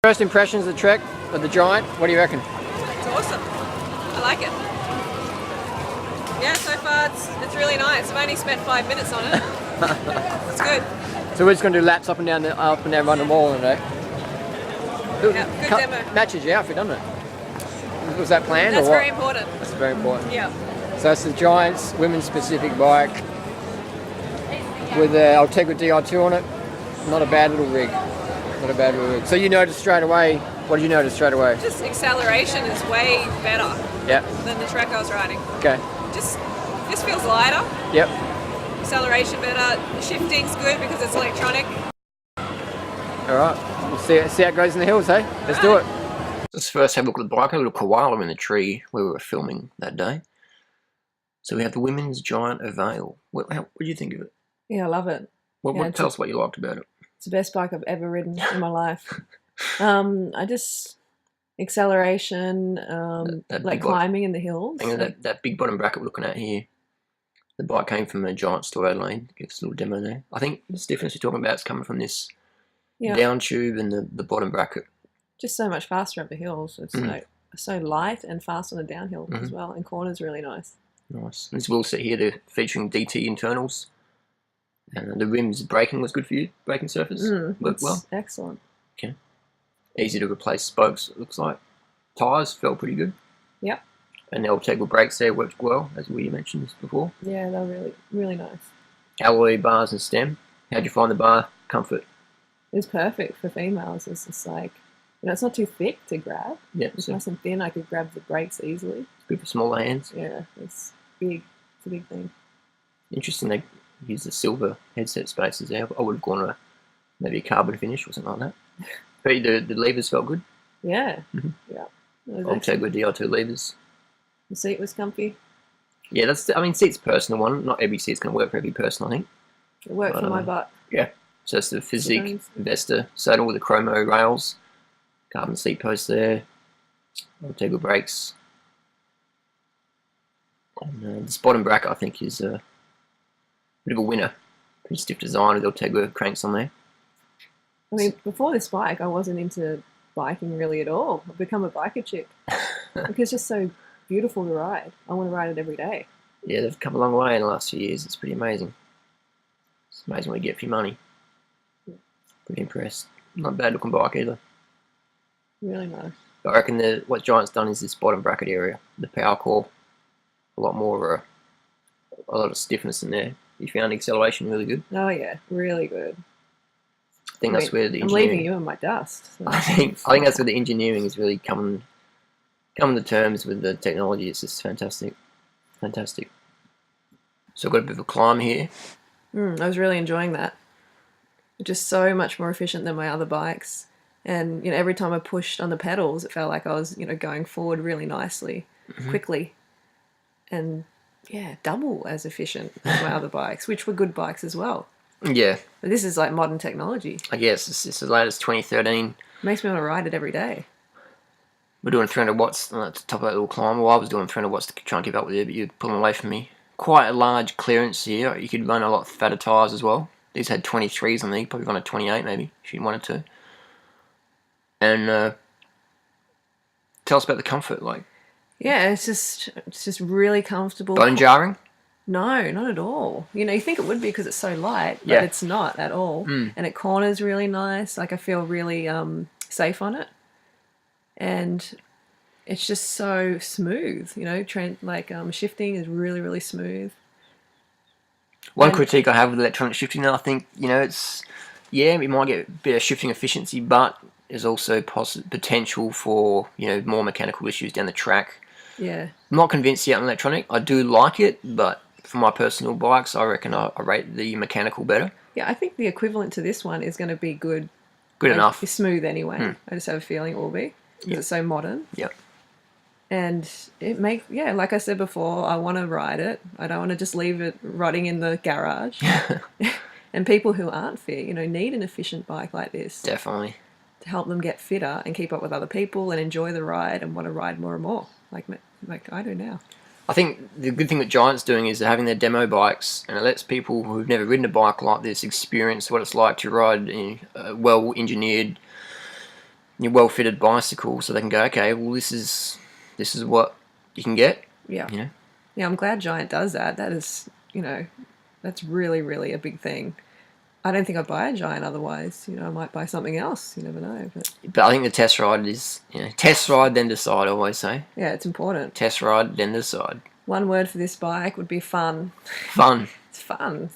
First impressions of the Trek, of the Giant, what do you reckon? It's awesome. I like it. Yeah, so far it's really nice. I've only spent 5 minutes on it. It's good. So we're just going to do laps up and down around the mall today. Yeah, good demo. Matches your outfit, doesn't it? Was that planned? That's or what? very important. That's very important. Yeah. So it's the Giant's women's specific bike with the Ultegra DR2 on it. Not a bad little rig. Not a bad little rig. So you noticed straight away. What did you notice straight away? Just acceleration is way better. Yep. Than the Trek I was riding. Okay. Just feels lighter. Yep. Acceleration better. Shifting's good because it's electronic. All right. We'll see how it goes in the hills, hey? Let's do it. Let's first have a look at the bike. A little koala in the tree where we were filming that day. So we have the women's Giant Avail. What do you think of it? Yeah, I love it. Tell us what you liked about it. It's the best bike I've ever ridden in my life. Acceleration, that like climbing in the hills. That big bottom bracket we're looking at here. The bike came from a Giant store Adelaide. Give us a little demo there. I think the stiffness you're talking about is coming from this down tube and the bottom bracket. Just so much faster up the hills. It's so light and fast on the downhill as well. And corners really nice. Nice. This wheel set here, they're featuring DT internals. And the rims braking was good for you. Braking surface worked well. Excellent. Okay. Easy to replace spokes. It looks like tires felt pretty good. Yep. And the Ultegra brakes there worked well, as we mentioned before. Yeah, they're really, really nice. Alloy bars and stem. How'd you find the bar comfort? It's perfect for females. It's just like, it's not too thick to grab. Yeah, it's nice and thin. I could grab the brakes easily. It's good for smaller hands. Yeah, it's big. It's a big thing. Interesting. They use the silver headset spaces there. I would have gone maybe a carbon finish or something like that. But the levers felt good. Yeah. Yeah. Ultegra DR2 levers. The seat was comfy. Yeah, seat's a personal one. Not every seat's going to work for every person, I think. It worked for my butt. Yeah. So it's the Physique Investor saddle with the chromo rails. Carbon seat post there. Ultegra brakes. And this bottom bracket, I think, is a bit of a winner. Pretty stiff design with Ultegra cranks on there. I mean, before this bike, I wasn't into biking really at all. I've become a biker chick. Like, it's just so beautiful to ride. I want to ride it every day. Yeah, they've come a long way in the last few years. It's pretty amazing. It's amazing what you get for your money. Pretty impressed. Not a bad looking bike either. Really nice. But I reckon what Giant's done is this bottom bracket area, the power core, a lot more, a lot of stiffness in there. You found the acceleration really good? Oh yeah, really good. I think that's where the I'm leaving you in my dust. So. I think that's where the engineering is really coming to terms with the technology. It's just fantastic. Fantastic. So I've got a bit of a climb here. I was really enjoying that. Just so much more efficient than my other bikes. And every time I pushed on the pedals, it felt like I was going forward really nicely, quickly. And yeah, double as efficient as my other bikes, which were good bikes as well. Yeah. But this is like modern technology. I guess it's the latest 2013. Makes me want to ride it every day. We're doing 300 watts on the top of that little climb. Well, I was doing 300 watts to try and keep up with you, but you're pulling away from me. Quite a large clearance here. You could run a lot fatter tyres as well. These had 23s on these. Probably run a 28 maybe, if you wanted to. And tell us about the comfort, like. Yeah, it's just really comfortable. Bone jarring? No, not at all. You think it would be because it's so light, but it's not at all. And it corners really nice. Like I feel really safe on it, and it's just so smooth. Shifting is really, really smooth. One critique I have with electronic shifting, I think we might get a bit of shifting efficiency, but there's also potential for more mechanical issues down the track. Yeah. I'm not convinced yet on electronic. I do like it, but for my personal bikes, I reckon I rate the mechanical better. Yeah, I think the equivalent to this one is going to be good. Good enough. It's smooth anyway. I just have a feeling it will be because it's so modern. Yep. And it like I said before, I want to ride it. I don't want to just leave it rotting in the garage. And people who aren't fit, need an efficient bike like this. Definitely. To help them get fitter and keep up with other people and enjoy the ride and want to ride more and more, like I do now. I think the good thing that Giant's doing is they're having their demo bikes, and it lets people who've never ridden a bike like this experience what it's like to ride a well-engineered your well-fitted bicycle, so they can go, okay, well this is what you can get. Yeah. You know. Yeah, I'm glad Giant does that. That is, that's really, really a big thing. I don't think I'd buy a Giant otherwise. I might buy something else. You never know. But I think the test ride is, test ride then decide. I always say. Yeah, it's important. Test ride then decide. One word for this bike would be fun. Fun. It's fun.